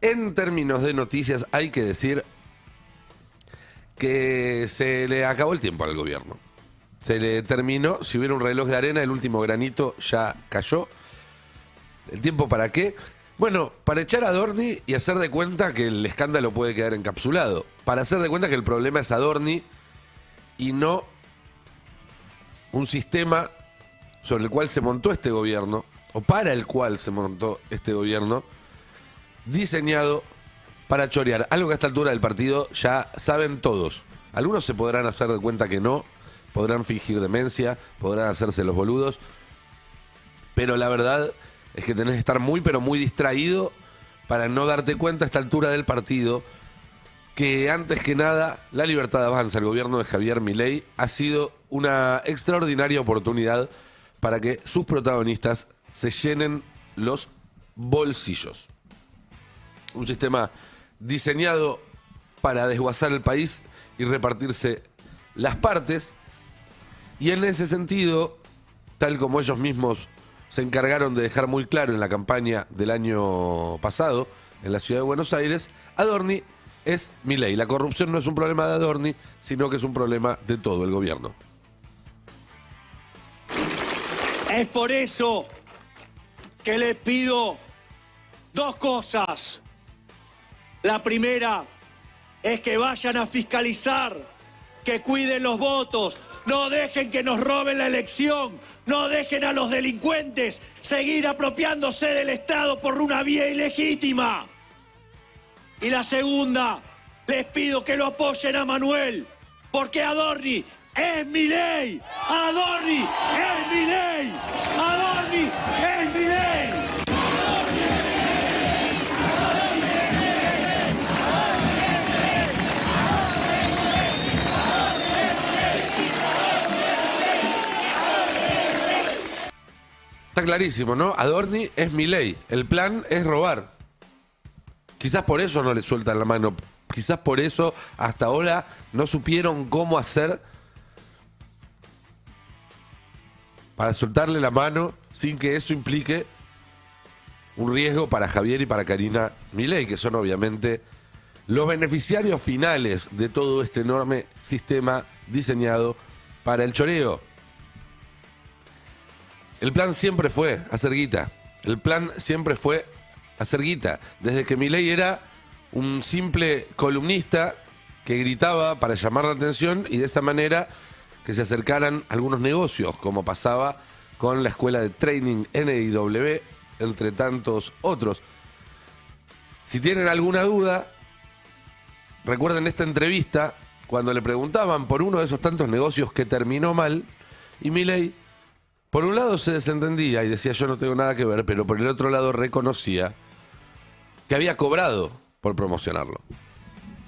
En términos de noticias, hay que decir que se le acabó el tiempo al gobierno. Se le terminó, si hubiera un reloj de arena, el último granito ya cayó. ¿El tiempo para qué? Bueno, para echar a Adorni y hacer de cuenta que el escándalo puede quedar encapsulado. Para hacer de cuenta que el problema es Adorni y no un sistema sobre el cual se montó este gobierno, o para el cual se montó este gobierno, diseñado para chorear. Algo que a esta altura del partido ya saben todos. Algunos se podrán hacer de cuenta que no, podrán fingir demencia, podrán hacerse los boludos, pero la verdad es que tenés que estar muy, pero muy distraído para no darte cuenta a esta altura del partido que antes que nada la Libertad de Avanza, el gobierno de Javier Milei, ha sido una extraordinaria oportunidad para que sus protagonistas se llenen los bolsillos. Un sistema diseñado para desguazar el país y repartirse las partes. Y en ese sentido, tal como ellos mismos se encargaron de dejar muy claro en la campaña del año pasado, en la ciudad de Buenos Aires, Adorni es Milei. La corrupción no es un problema de Adorni, sino que es un problema de todo el gobierno. Es por eso que les pido dos cosas. La primera es que vayan a fiscalizar, que cuiden los votos, no dejen que nos roben la elección, no dejen a los delincuentes seguir apropiándose del Estado por una vía ilegítima. Y la segunda, les pido que lo apoyen a Manuel, porque Adorni es Milei, Adorni es Milei, Adorni es Milei. Está clarísimo, ¿no? Adorni es Milei. El plan es robar. Quizás por eso no le sueltan la mano. Quizás por eso hasta ahora no supieron cómo hacer para soltarle la mano sin que eso implique un riesgo para Javier y para Karina Milei, que son obviamente los beneficiarios finales de todo este enorme sistema diseñado para el choreo. El plan siempre fue hacer guita. El plan siempre fue hacer guita. Desde que Milei era un simple columnista que gritaba para llamar la atención y de esa manera que se acercaran algunos negocios, como pasaba con la escuela de training NIW, entre tantos otros. Si tienen alguna duda, recuerden esta entrevista cuando le preguntaban por uno de esos tantos negocios que terminó mal y Milei, por un lado se desentendía y decía yo no tengo nada que ver, pero por el otro lado reconocía que había cobrado por promocionarlo.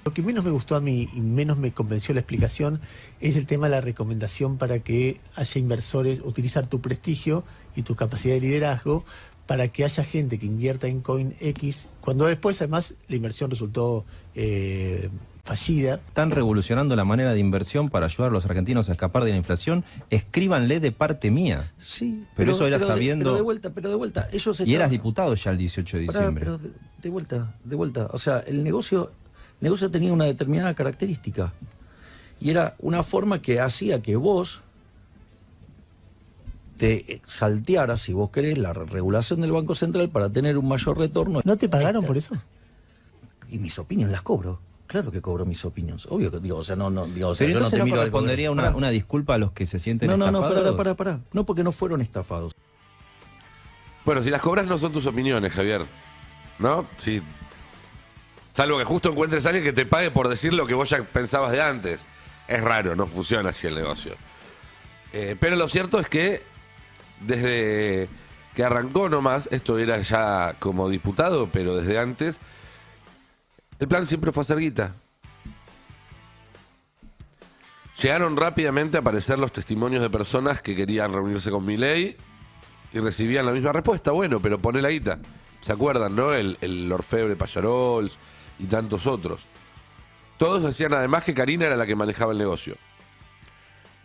Lo que menos me gustó a mí y menos me convenció la explicación es el tema de la recomendación para que haya inversores, utilizar tu prestigio y tu capacidad de liderazgo para que haya gente que invierta en CoinX, cuando después además la inversión resultó fallida. Están revolucionando la manera de inversión para ayudar a los argentinos a escapar de la inflación. Escríbanle de parte mía. Sí, pero eso era sabiendo. Pero de vuelta, ellos y eras diputado ya el 18 de diciembre. Pero de vuelta. O sea, el negocio tenía una determinada característica. Y era una forma que hacía que vos te saltearas, si vos querés, la regulación del Banco Central para tener un mayor retorno. ¿No te pagaron por eso? Y mis opiniones las cobro. Claro que cobro mis opiniones. Obvio que digo, o sea, digo, o sea, pero yo entonces no te no miro correspondería una disculpa a los que se sienten estafados. Pará. No, porque no fueron estafados. Bueno, si las cobras no son tus opiniones, Javier. ¿No? Si, salvo que justo encuentres a alguien que te pague por decir lo que vos ya pensabas de antes. Es raro, no funciona así el negocio. Pero lo cierto es que desde que arrancó nomás, esto era ya como diputado, pero desde antes, el plan siempre fue hacer guita. Llegaron rápidamente a aparecer los testimonios de personas que querían reunirse con Milei y recibían la misma respuesta. Bueno, pero poné la guita. ¿Se acuerdan, no? El Orfebre Pallarols y tantos otros. Todos decían además que Karina era la que manejaba el negocio.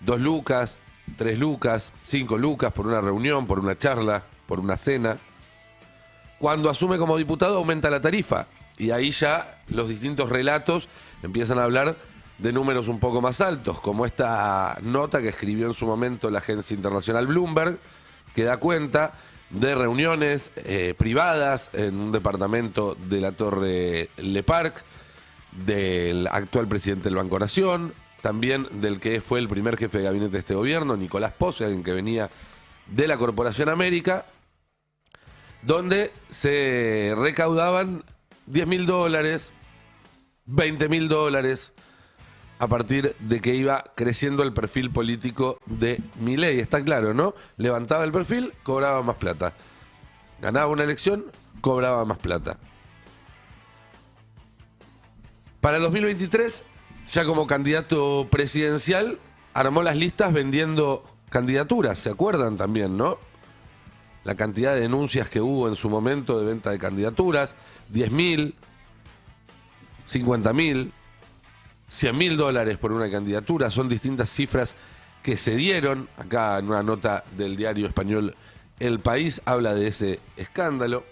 2 lucas, 3 lucas, 5 lucas por una reunión, por una charla, por una cena. Cuando asume como diputado aumenta la tarifa. Y ahí ya los distintos relatos empiezan a hablar de números un poco más altos, como esta nota que escribió en su momento la agencia internacional Bloomberg, que da cuenta de reuniones privadas en un departamento de la Torre Le Parc, del actual presidente del Banco Nación, también del que fue el primer jefe de gabinete de este gobierno, Nicolás Posse, alguien que venía de la Corporación América, donde se recaudaban $10.000, $20.000, a partir de que iba creciendo el perfil político de Milei. Está claro, ¿no? Levantaba el perfil, cobraba más plata. Ganaba una elección, cobraba más plata. Para el 2023, ya como candidato presidencial, armó las listas vendiendo candidaturas. ¿Se acuerdan también, no? La cantidad de denuncias que hubo en su momento de venta de candidaturas: $10.000, $50.000, $100.000 por una candidatura. Son distintas cifras que se dieron. Acá en una nota del diario español El País habla de ese escándalo.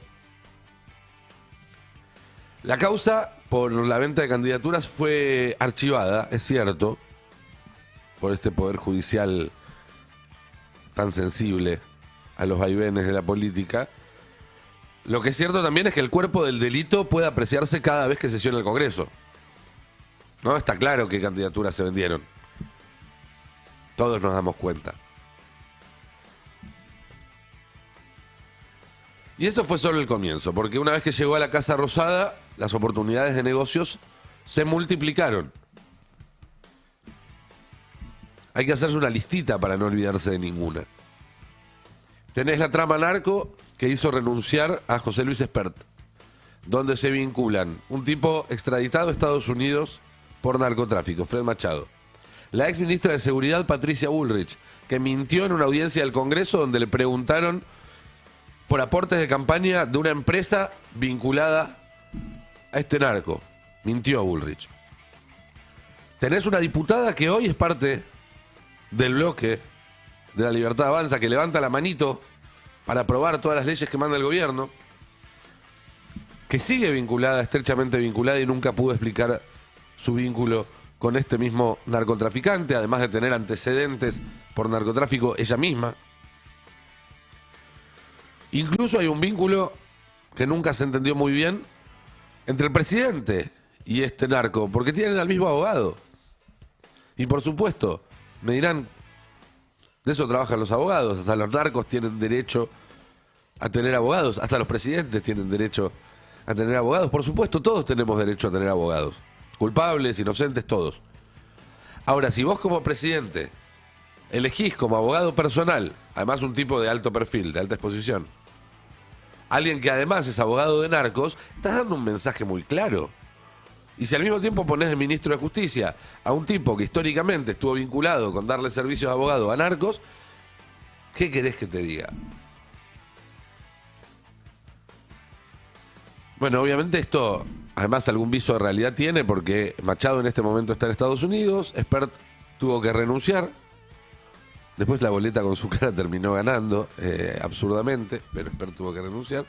La causa por la venta de candidaturas fue archivada, es cierto, por este poder judicial tan sensible a los vaivenes de la política. Lo que es cierto también es que el cuerpo del delito puede apreciarse cada vez que sesiona el Congreso. ¿No? Está claro qué candidaturas se vendieron. Todos nos damos cuenta. Y eso fue solo el comienzo, porque una vez que llegó a la Casa Rosada, las oportunidades de negocios se multiplicaron. Hay que hacerse una listita para no olvidarse de ninguna. Tenés la trama narco que hizo renunciar a José Luis Espert, donde se vinculan un tipo extraditado a Estados Unidos por narcotráfico, Fred Machado. La ex ministra de Seguridad, Patricia Bullrich, que mintió en una audiencia del Congreso donde le preguntaron por aportes de campaña de una empresa vinculada a este narco. Mintió Bullrich. Tenés una diputada que hoy es parte del bloque de La Libertad Avanza, que levanta la manito para aprobar todas las leyes que manda el gobierno, que sigue vinculada, estrechamente vinculada, y nunca pudo explicar su vínculo con este mismo narcotraficante, además de tener antecedentes por narcotráfico ella misma. Incluso hay un vínculo que nunca se entendió muy bien entre el presidente y este narco, porque tienen al mismo abogado. Y por supuesto, me dirán, de eso trabajan los abogados, hasta los narcos tienen derecho a tener abogados, hasta los presidentes tienen derecho a tener abogados. Por supuesto, todos tenemos derecho a tener abogados. Culpables, inocentes, todos. Ahora, si vos como presidente elegís como abogado personal, además un tipo de alto perfil, de alta exposición, alguien que además es abogado de narcos, estás dando un mensaje muy claro. Y si al mismo tiempo ponés de ministro de Justicia a un tipo que históricamente estuvo vinculado con darle servicios de abogado a narcos, ¿qué querés que te diga? Bueno, obviamente esto, además, algún viso de realidad tiene, porque Machado en este momento está en Estados Unidos, Espert tuvo que renunciar, después la boleta con su cara terminó ganando, absurdamente, pero Espert tuvo que renunciar.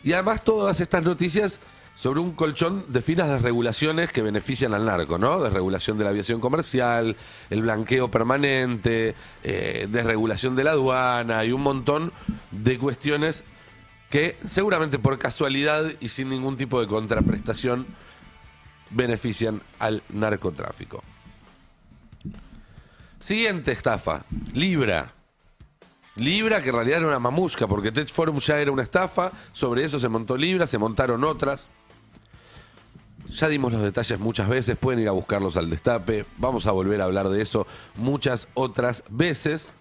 Y además todas estas noticias sobre un colchón de finas desregulaciones que benefician al narco, ¿no? Desregulación de la aviación comercial, el blanqueo permanente, desregulación de la aduana y un montón de cuestiones que seguramente por casualidad y sin ningún tipo de contraprestación benefician al narcotráfico. Siguiente estafa, Libra. Libra, que en realidad era una mamusca, porque Tech Forum ya era una estafa, sobre eso se montó Libra, se montaron otras. Ya dimos los detalles muchas veces, pueden ir a buscarlos al Destape, vamos a volver a hablar de eso muchas otras veces.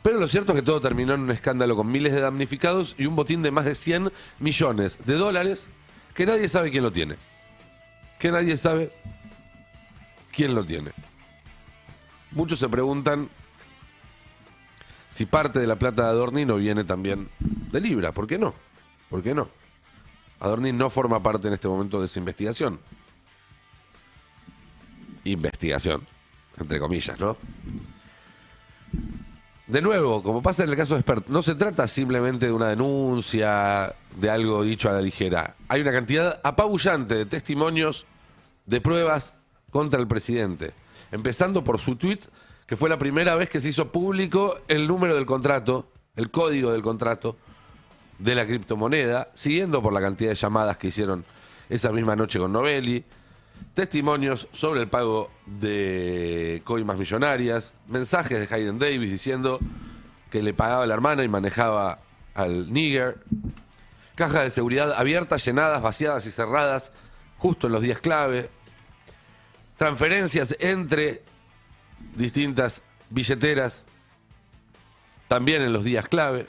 Pero lo cierto es que todo terminó en un escándalo con miles de damnificados y un botín de más de $100 millones que nadie sabe quién lo tiene. Que nadie sabe quién lo tiene. Muchos se preguntan si parte de la plata de Adorni no viene también de Libra. ¿Por qué no? ¿Por qué no? Adorni no forma parte en este momento de esa investigación. Investigación, entre comillas, ¿no? de nuevo, como pasa en el caso de Spert, no se trata simplemente de una denuncia, de algo dicho a la ligera. Hay una cantidad apabullante de testimonios, de pruebas contra el presidente. Empezando por su tuit, que fue la primera vez que se hizo público el número del contrato, el código del contrato de la criptomoneda, siguiendo por la cantidad de llamadas que hicieron esa misma noche con Novelli, testimonios sobre el pago de coimas millonarias, mensajes de Hayden Davis diciendo que le pagaba a la hermana y manejaba al nigger, cajas de seguridad abiertas, llenadas, vaciadas y cerradas justo en los días clave, transferencias entre distintas billeteras también en los días clave,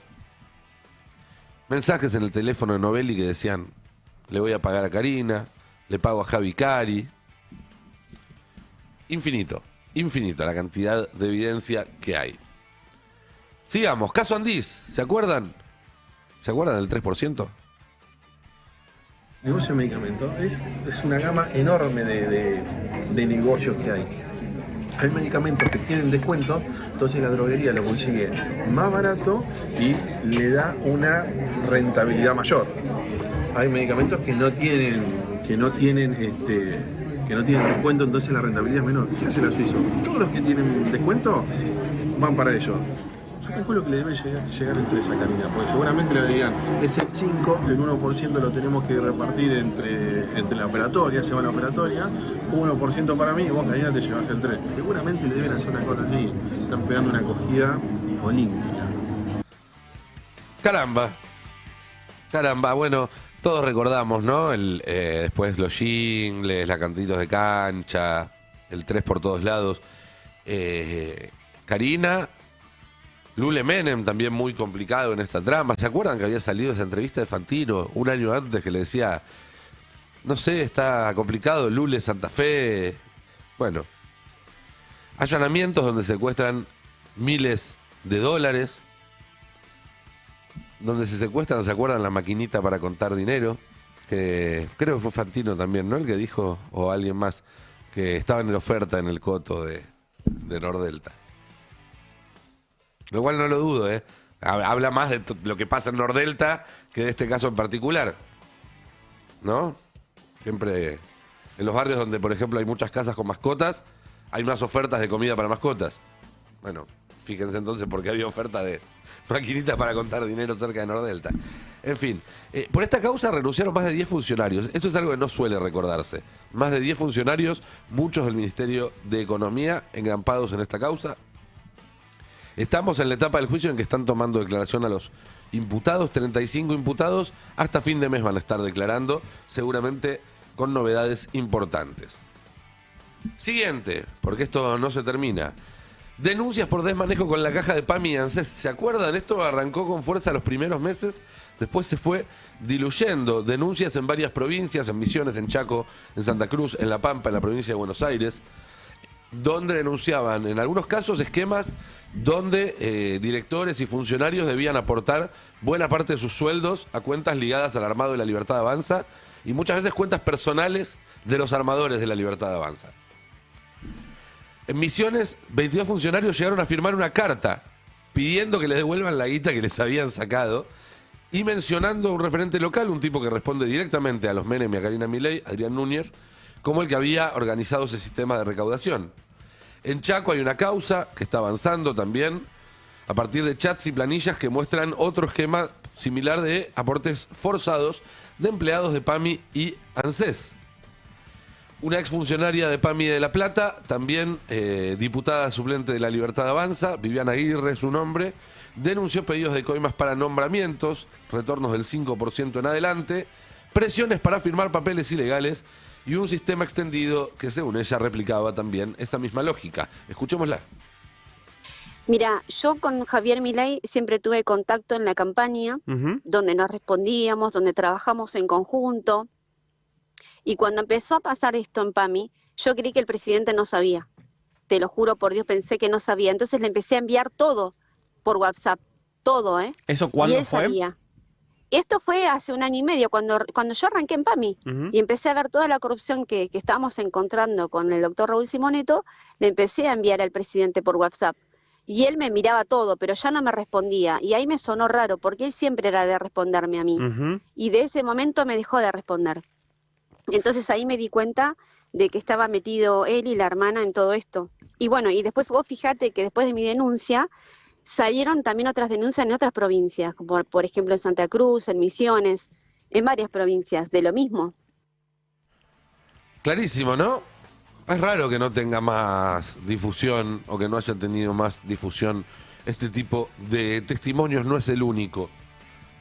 mensajes en el teléfono de Novelli que decían: le voy a pagar a Karina, le pago a Javi Cari. Infinita la cantidad de evidencia que hay. Sigamos, caso Andís, ¿se acuerdan? ¿Se acuerdan del 3%? El negocio de medicamentos es una gama enorme de negocios que hay. Hay medicamentos que tienen descuento, entonces la droguería lo consigue más barato y le da una rentabilidad mayor. Hay medicamentos que no tienen descuento, entonces la rentabilidad es menor. ¿Qué hace la Suizo? Todos los que tienen descuento van para ellos. Yo calculo que le debe llegar el 3 a Karina, porque seguramente le digan, es el 5, el 1% lo tenemos que repartir entre la operatoria, se va a la operatoria, 1% para mí y vos, Karina, te llevaste el 3. Seguramente le deben hacer una cosa así, están pegando una acogida olímpica. Caramba, bueno, todos recordamos, ¿no? Después los jingles, las cantitos de cancha, el 3 por todos lados. Karina, Lule Menem también muy complicado en esta trama. ¿Se acuerdan que había salido esa entrevista de Fantino un año antes que le decía, no sé, está complicado, Lule, Santa Fe? Bueno, allanamientos donde secuestran miles de dólares, donde se secuestran, ¿se acuerdan? La maquinita para contar dinero, que creo que fue Fantino también, ¿no? El que dijo, o alguien más, que estaba en la oferta en el coto de Nordelta. Lo cual no lo dudo, ¿eh? Habla más de lo que pasa en Nordelta que de este caso en particular, ¿no? Siempre en los barrios donde, por ejemplo, hay muchas casas con mascotas, hay más ofertas de comida para mascotas. Bueno, fíjense entonces por qué había oferta de maquinitas para contar dinero cerca de Nordelta. En fin, por esta causa renunciaron más de 10 funcionarios. Esto es algo que no suele recordarse. Más de 10 funcionarios, muchos del Ministerio de Economía, engrampados en esta causa. Estamos en la etapa del juicio en que están tomando declaración a los imputados, 35 imputados, hasta fin de mes van a estar declarando, seguramente con novedades importantes. Siguiente, porque esto no se termina. Denuncias por desmanejo con la caja de PAMI y ANSES. ¿Se acuerdan? Esto arrancó con fuerza los primeros meses, después se fue diluyendo. Denuncias en varias provincias, en Misiones, en Chaco, en Santa Cruz, en La Pampa, en la provincia de Buenos Aires, donde denunciaban, en algunos casos, esquemas donde directores y funcionarios debían aportar buena parte de sus sueldos a cuentas ligadas al Armado de la Libertad Avanza y muchas veces cuentas personales de los armadores de la Libertad Avanza. En Misiones, 22 funcionarios llegaron a firmar una carta pidiendo que les devuelvan la guita que les habían sacado y mencionando a un referente local, un tipo que responde directamente a los Menem y a Karina Milei, Adrián Núñez, como el que había organizado ese sistema de recaudación. En Chaco hay una causa que está avanzando también a partir de chats y planillas que muestran otro esquema similar de aportes forzados de empleados de PAMI y ANSES. Una exfuncionaria de PAMI de La Plata, también diputada suplente de la Libertad Avanza, Viviana Aguirre es su nombre, denunció pedidos de coimas para nombramientos, retornos del 5% en adelante, presiones para firmar papeles ilegales y un sistema extendido que, según ella, replicaba también esa misma lógica. Escuchémosla. Mira, yo con Javier Milei siempre tuve contacto en la campaña, donde nos respondíamos, donde trabajamos en conjunto. Y cuando empezó a pasar esto en PAMI, yo creí que el presidente no sabía. Te lo juro por Dios, pensé que no sabía. Entonces le empecé a enviar todo por WhatsApp, todo, ¿eh? ¿Eso cuándo fue? Sabía. Esto fue hace 1 año y medio, cuando yo arranqué en PAMI, y empecé a ver toda la corrupción que estábamos encontrando con el doctor Raúl Simoneto, le empecé a enviar al presidente por WhatsApp. Y él me miraba todo, pero ya no me respondía. Y ahí me sonó raro, porque él siempre era de responderme a mí. Y de ese momento me dejó de responder. Entonces ahí me di cuenta de que estaba metido él y la hermana en todo esto. Y bueno, y después vos fijate que después de mi denuncia, salieron también otras denuncias en otras provincias, como por ejemplo en Santa Cruz, en Misiones, en varias provincias, de lo mismo. Clarísimo, ¿no? Es raro que no tenga más difusión o que no haya tenido más difusión este tipo de testimonios. No es el único.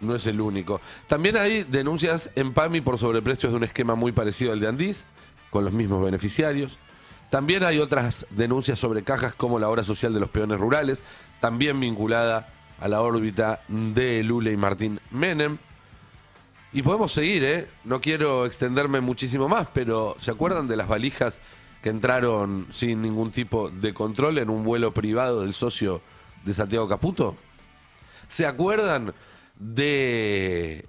No es el único. También hay denuncias en PAMI por sobreprecios de un esquema muy parecido al de Andís, con los mismos beneficiarios. También hay otras denuncias sobre cajas como la obra social de los peones rurales, también vinculada a la órbita de Lula y Martín Menem. Y podemos seguir, ¿eh? No quiero extenderme muchísimo más, pero ¿se acuerdan de las valijas que entraron sin ningún tipo de control en un vuelo privado del socio de Santiago Caputo? ¿Se acuerdan de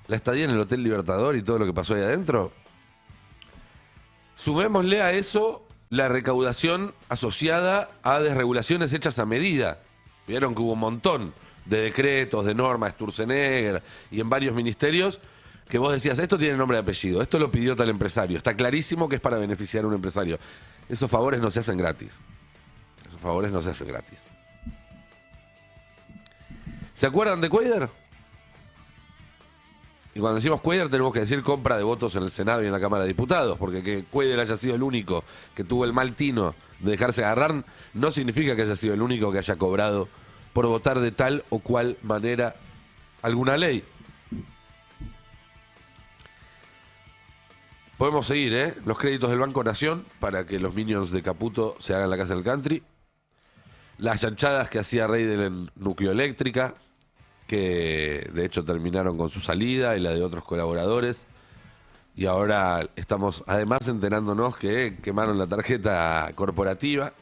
la estadía en el Hotel Libertador y todo lo que pasó ahí adentro? Sumémosle a eso la recaudación asociada a desregulaciones hechas a medida. Vieron que hubo un montón de decretos, de normas, Sturzenegger y en varios ministerios, que vos decías, esto tiene nombre y apellido, esto lo pidió tal empresario, está clarísimo que es para beneficiar a un empresario. Esos favores no se hacen gratis. Esos favores no se hacen gratis. ¿Se acuerdan de Cuéllar? Y cuando decimos Cuéllar tenemos que decir compra de votos en el Senado y en la Cámara de Diputados, porque que Cuéllar haya sido el único que tuvo el mal tino de dejarse agarrar no significa que haya sido el único que haya cobrado por votar de tal o cual manera alguna ley. Podemos seguir, ¿eh? Los créditos del Banco Nación para que los minions de Caputo se hagan la casa del country. Las chanchadas que hacía Rey de la Nucleoeléctrica, que de hecho terminaron con su salida, y la de otros colaboradores. Y ahora estamos además enterándonos que quemaron la tarjeta corporativa.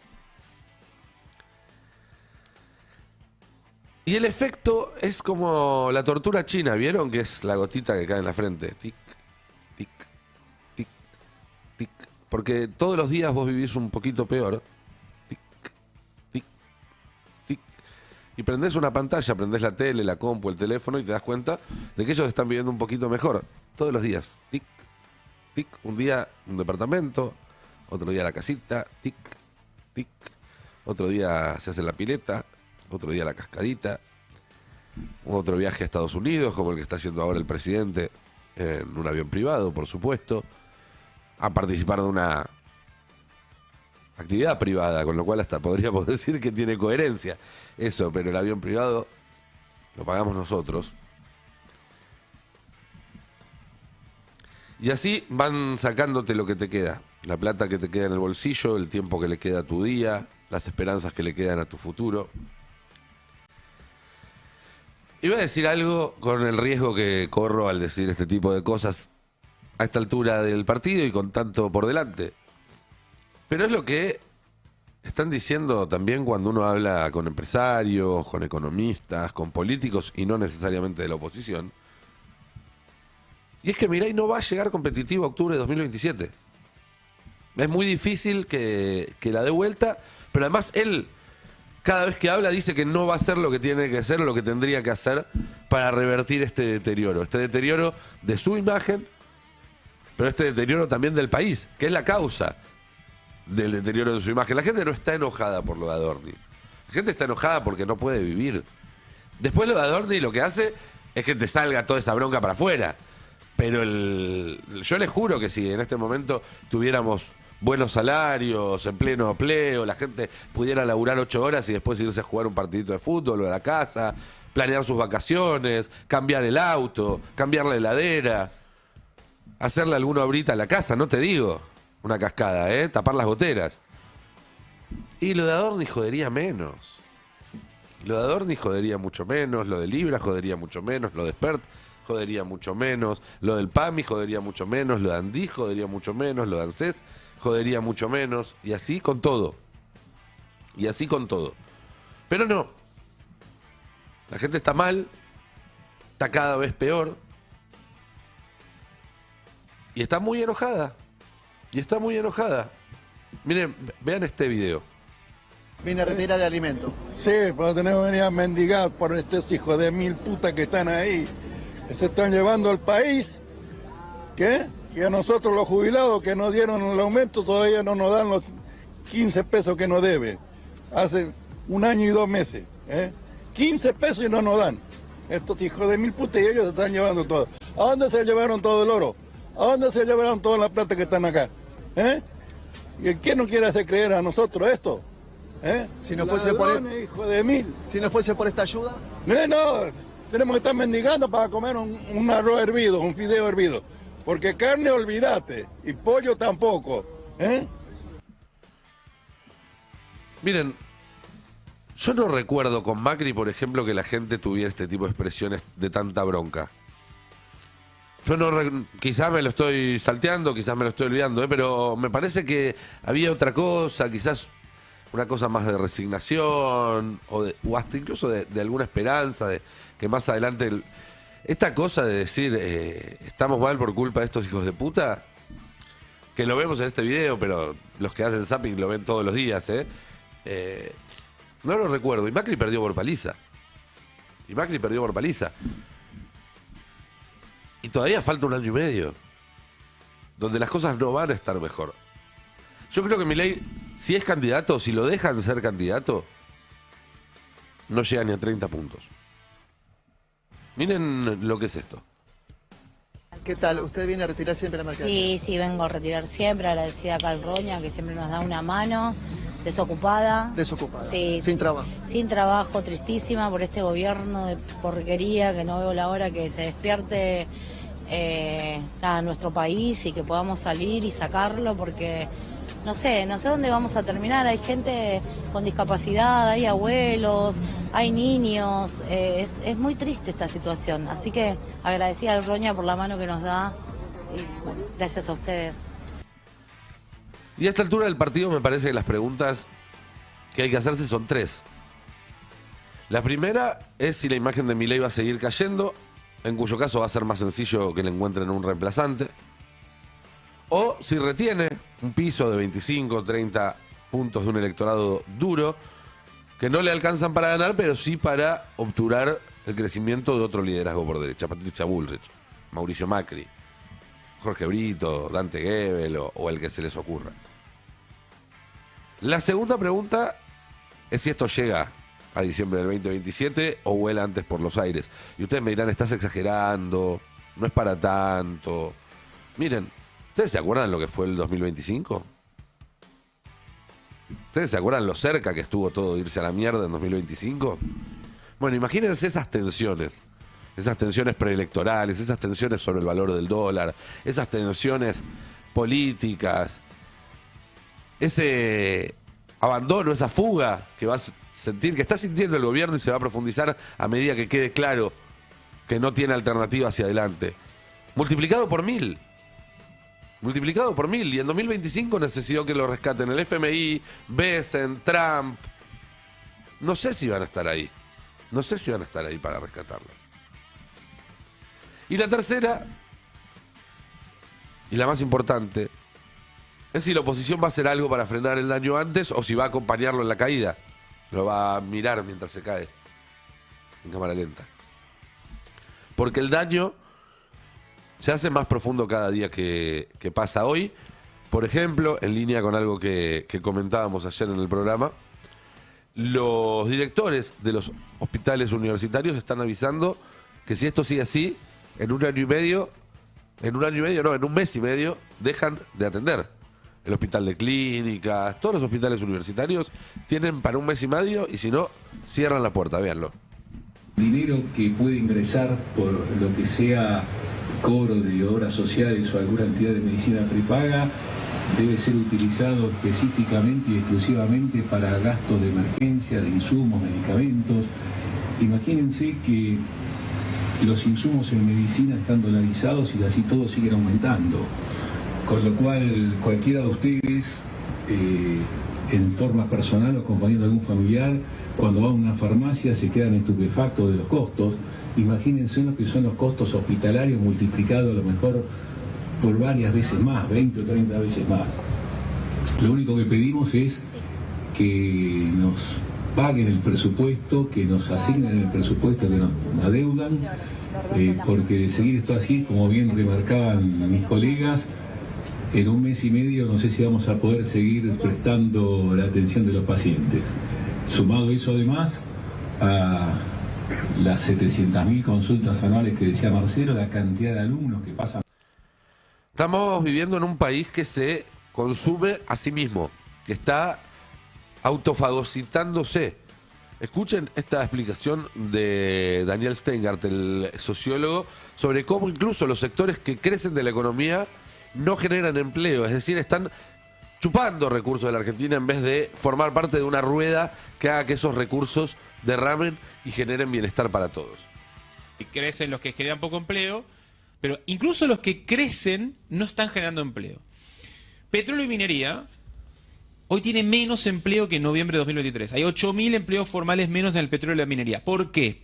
Y el efecto es como la tortura china, ¿vieron? Que es la gotita que cae en la frente. Tic, tic, tic, tic. Porque todos los días vos vivís un poquito peor. Tic, tic, tic. Y prendés una pantalla, prendés la tele, la compu, el teléfono y te das cuenta de que ellos están viviendo un poquito mejor. Todos los días. Tic, tic. Un día un departamento, otro día la casita. Tic, tic. Otro día se hace la pileta. Otro día la cascadita, otro viaje a Estados Unidos, como el que está haciendo ahora el presidente, en un avión privado, por supuesto, a participar de una actividad privada, con lo cual hasta podríamos decir que tiene coherencia eso, pero el avión privado lo pagamos nosotros. Y así van sacándote lo que te queda, la plata que te queda en el bolsillo, el tiempo que le queda a tu día, las esperanzas que le quedan a tu futuro. Iba a decir algo con el riesgo que corro al decir este tipo de cosas a esta altura del partido y con tanto por delante. Pero es lo que están diciendo también cuando uno habla con empresarios, con economistas, con políticos y no necesariamente de la oposición. Y es que Milei no va a llegar competitivo a octubre de 2027. Es muy difícil que la dé vuelta, pero además él, cada vez que habla, dice que no va a hacer lo que tiene que hacer o lo que tendría que hacer para revertir este deterioro de su imagen, pero este deterioro también del país, que es la causa del deterioro de su imagen. La gente no está enojada por lo de Adorni. La gente está enojada porque no puede vivir. Después lo de Adorni lo que hace es que te salga toda esa bronca para afuera. Pero yo les juro que si en este momento tuviéramos buenos salarios, en pleno empleo, la gente pudiera laburar 8 horas y después irse a jugar un partidito de fútbol o a la casa, planear sus vacaciones, cambiar el auto, cambiar la heladera, hacerle alguna obrita a la casa, no te digo una cascada, tapar las goteras. Y lo de Adorni jodería menos. Lo de Adorni jodería mucho menos, lo de Libra jodería mucho menos, lo de Spert jodería mucho menos, lo del PAMI jodería mucho menos, lo de Andí jodería mucho menos, lo de ANSES jodería mucho menos, y así con todo. Y así con todo. Pero no. La gente está mal, está cada vez peor, y está muy enojada. Y está muy enojada. Miren, vean este video. Vine a retirar el alimento. Sí, pero tenemos que venir a mendigar por estos hijos de mil putas que están ahí, que se están llevando al país. ¿Qué? Y a nosotros los jubilados que nos dieron el aumento todavía no nos dan los 15 pesos que nos debe. Hace 1 año y 2 meses. 15 pesos y no nos dan. Estos hijos de mil putas y ellos se están llevando todo. ¿A dónde se llevaron todo el oro? ¿A dónde se llevaron toda la plata que están acá? ¿Y quién nos quiere hacer creer a nosotros esto? Si no fuese por hijo de mil. Si no fuese por esta ayuda. No, tenemos que estar mendigando para comer un arroz hervido, un fideo hervido. Porque carne olvídate, y pollo tampoco. Miren, yo no recuerdo con Macri, por ejemplo, que la gente tuviera este tipo de expresiones de tanta bronca. Yo no, quizás me lo estoy salteando, quizás me lo estoy olvidando, pero me parece que había otra cosa, quizás una cosa más de resignación, o hasta incluso de alguna esperanza, de que más adelante... Esta cosa de decir, estamos mal por culpa de estos hijos de puta, que lo vemos en este video, pero los que hacen zapping lo ven todos los días, no lo recuerdo. Y Macri perdió por paliza. Y todavía falta 1 año y medio, donde las cosas no van a estar mejor. Yo creo que Milei, si es candidato, si lo dejan ser candidato, no llega ni a 30 puntos. Miren lo que es esto. ¿Qué tal? ¿Usted viene a retirar siempre la Sí, mercadería? sí, vengo a retirar siempre, agradecida acá al Roña, que siempre nos da una mano, desocupada. Desocupada, sí, sin trabajo. Sin trabajo, tristísima por este gobierno de porquería, que no veo la hora que se despierte nuestro país y que podamos salir y sacarlo, porque no sé dónde vamos a terminar. Hay gente con discapacidad, hay abuelos, hay niños, es muy triste esta situación, así que agradecida al Roña por la mano que nos da y bueno, gracias a ustedes. Y a esta altura del partido me parece que las preguntas que hay que hacerse son 3. La primera es si la imagen de Milei va a seguir cayendo, en cuyo caso va a ser más sencillo que le encuentren un reemplazante. O si retiene un piso de 25 o 30 puntos de un electorado duro, que no le alcanzan para ganar, pero sí para obturar el crecimiento de otro liderazgo por derecha. Patricia Bullrich, Mauricio Macri, Jorge Brito, Dante Gebel o el que se les ocurra. La segunda pregunta es si esto llega a diciembre del 2027 o vuela antes por los aires. Y ustedes me dirán, estás exagerando, no es para tanto. Miren, ¿ustedes se acuerdan lo que fue el 2025? ¿Ustedes se acuerdan lo cerca que estuvo todo de irse a la mierda en 2025? Bueno, imagínense esas tensiones preelectorales, esas tensiones sobre el valor del dólar, esas tensiones políticas, ese abandono, esa fuga que va a sentir, que está sintiendo el gobierno y se va a profundizar a medida que quede claro que no tiene alternativa hacia adelante. Multiplicado por 1000. Y en 2025 necesitó que lo rescaten el FMI, Besen, Trump. No sé si van a estar ahí para rescatarlo. Y la tercera, y la más importante, es si la oposición va a hacer algo para frenar el daño antes o si va a acompañarlo en la caída. Lo va a mirar mientras se cae en cámara lenta. Porque el daño se hace más profundo cada día que pasa. Hoy, por ejemplo, en línea con algo que comentábamos ayer en el programa, los directores de los hospitales universitarios están avisando que si esto sigue así, en un mes y medio, dejan de atender. El hospital de clínicas, todos los hospitales universitarios tienen para un mes y medio y si no, cierran la puerta, véanlo. Dinero que puede ingresar por lo que sea cobro de obras sociales o alguna entidad de medicina prepaga debe ser utilizado específicamente y exclusivamente para gastos de emergencia, de insumos, medicamentos. Imagínense que los insumos en medicina están dolarizados y así todo sigue aumentando. Con lo cual, cualquiera de ustedes, en forma personal o acompañando a algún familiar, cuando va a una farmacia se quedan estupefactos de los costos. Imagínense lo que son los costos hospitalarios multiplicados a lo mejor por varias veces más, 20 o 30 veces más. Lo único que pedimos es que nos paguen el presupuesto, que nos asignen el presupuesto que nos adeudan, porque de seguir esto así, como bien remarcaban mis colegas, en un mes y medio no sé si vamos a poder seguir prestando la atención de los pacientes. Sumado eso además a las 700.000 consultas anuales que decía Marcelo, la cantidad de alumnos que pasan. Estamos viviendo en un país que se consume a sí mismo, que está autofagocitándose. Escuchen esta explicación de Daniel Steingart, el sociólogo, sobre cómo incluso los sectores que crecen de la economía no generan empleo, es decir, están chupando recursos de la Argentina en vez de formar parte de una rueda que haga que esos recursos derramen y generen bienestar para todos. Y crecen los que generan poco empleo, pero incluso los que crecen no están generando empleo. Petróleo y minería hoy tiene menos empleo que en noviembre de 2023. Hay 8.000 empleos formales menos en el petróleo y la minería. ¿Por qué?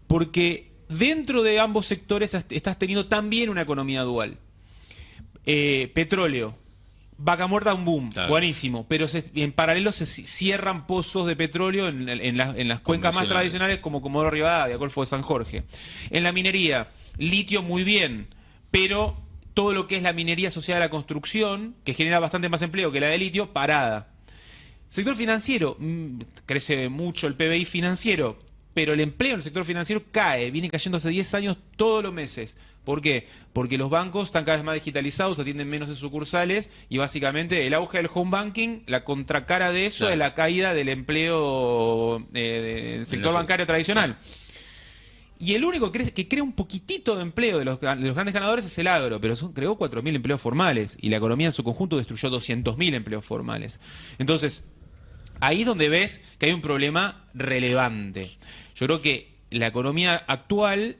Porque dentro de ambos sectores estás teniendo también una economía dual. Petróleo, Vaca Muerta, un boom, claro, buenísimo, pero en paralelo se cierran pozos de petróleo en las cuencas más tradicionales como Comodoro Rivadavia, Golfo de San Jorge. En la minería, litio muy bien, pero todo lo que es la minería asociada a la construcción, que genera bastante más empleo que la de litio, parada. Sector financiero, crece mucho el PBI financiero, pero el empleo en el sector financiero cae, viene cayendo hace 10 años todos los meses. ¿Por qué? Porque los bancos están cada vez más digitalizados, atienden menos en sucursales y básicamente el auge del home banking, la contracara de eso, claro, es la caída del empleo del sector bancario tradicional. Y el único que crea un poquitito de empleo de los grandes ganadores es el agro, pero creó 4.000 empleos formales y la economía en su conjunto destruyó 200.000 empleos formales. Entonces, ahí es donde ves que hay un problema relevante. Yo creo que la economía actual,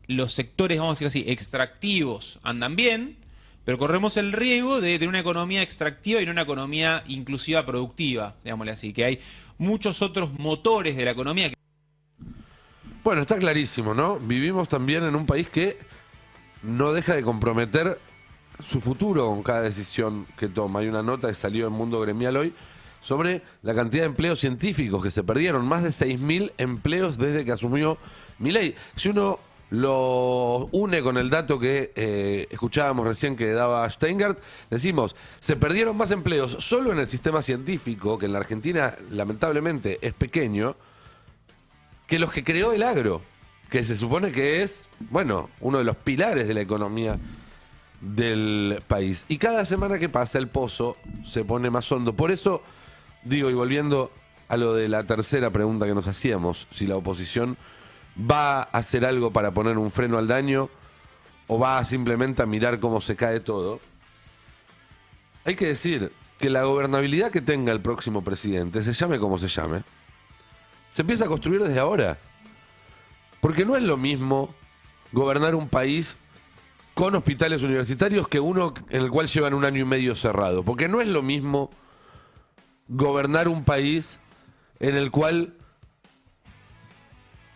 los sectores, vamos a decir así, extractivos andan bien, pero corremos el riesgo de tener una economía extractiva y no una economía inclusiva productiva, digámosle así, que hay muchos otros motores de la economía. Bueno, está clarísimo, ¿no? Vivimos también en un país que no deja de comprometer su futuro con cada decisión que toma. Hay una nota que salió en Mundo Gremial hoy sobre la cantidad de empleos científicos que se perdieron, más de 6.000 empleos desde que asumió Milei. Si uno lo une con el dato que escuchábamos recién que daba Steingart, decimos, se perdieron más empleos solo en el sistema científico, que en la Argentina lamentablemente es pequeño, que los que creó el agro, que se supone que es, bueno, uno de los pilares de la economía del país. Y cada semana que pasa el pozo se pone más hondo. Por eso digo, y volviendo a lo de la tercera pregunta que nos hacíamos, si la oposición va a hacer algo para poner un freno al daño o va simplemente a mirar cómo se cae todo. Hay que decir que la gobernabilidad que tenga el próximo presidente, se llame como se llame, se empieza a construir desde ahora. Porque no es lo mismo gobernar un país con hospitales universitarios que uno en el cual llevan 1 año y medio cerrado. Porque no es lo mismo gobernar un país en el cual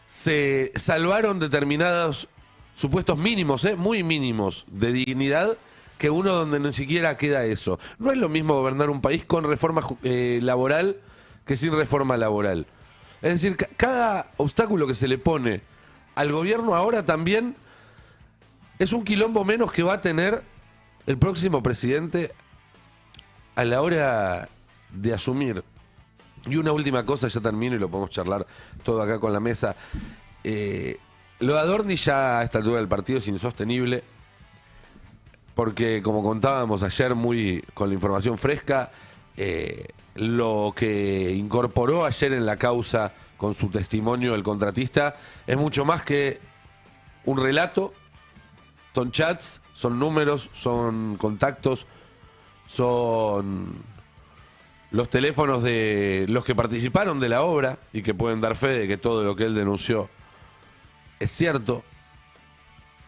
se salvaron determinados supuestos mínimos, muy mínimos, de dignidad, que uno donde ni siquiera queda eso. No es lo mismo gobernar un país con reforma laboral que sin reforma laboral. Es decir, cada obstáculo que se le pone al gobierno ahora también es un quilombo menos que va a tener el próximo presidente a la hora de asumir. Y una última cosa, ya termino y lo podemos charlar todo acá con la mesa. Lo de Adorni ya a esta altura del partido es insostenible, porque como contábamos ayer muy con la información fresca, lo que incorporó ayer en la causa con su testimonio el contratista es mucho más que un relato. Son chats, son números, son contactos, son los teléfonos de los que participaron de la obra y que pueden dar fe de que todo lo que él denunció es cierto.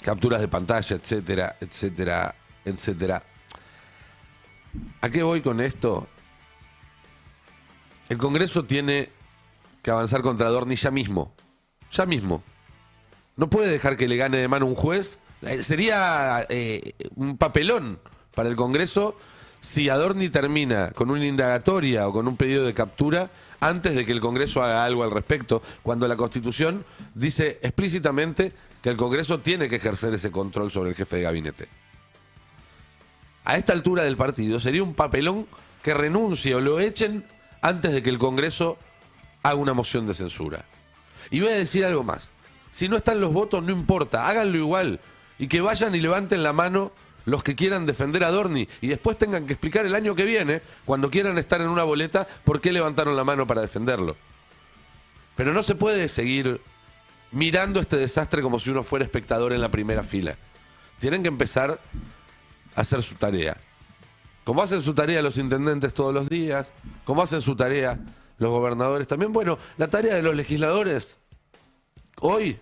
Capturas de pantalla, etcétera, etcétera, etcétera. ¿A qué voy con esto? El Congreso tiene que avanzar contra Adorni ya mismo. Ya mismo. No puede dejar que le gane de mano un juez. Sería un papelón para el Congreso si Adorni termina con una indagatoria o con un pedido de captura antes de que el Congreso haga algo al respecto, cuando la Constitución dice explícitamente que el Congreso tiene que ejercer ese control sobre el jefe de gabinete. A esta altura del partido sería un papelón que renuncie o lo echen antes de que el Congreso haga una moción de censura. Y voy a decir algo más. Si no están los votos, no importa, háganlo igual. Y que vayan y levanten la mano los que quieran defender a Adorni y después tengan que explicar el año que viene, cuando quieran estar en una boleta, por qué levantaron la mano para defenderlo. Pero no se puede seguir mirando este desastre como si uno fuera espectador en la primera fila. Tienen que empezar a hacer su tarea. Como hacen su tarea los intendentes todos los días, como hacen su tarea los gobernadores también. Bueno, la tarea de los legisladores hoy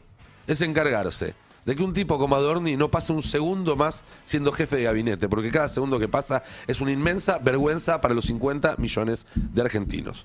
es encargarse de que un tipo como Adorni no pase un segundo más siendo jefe de gabinete, porque cada segundo que pasa es una inmensa vergüenza para los 50 millones de argentinos.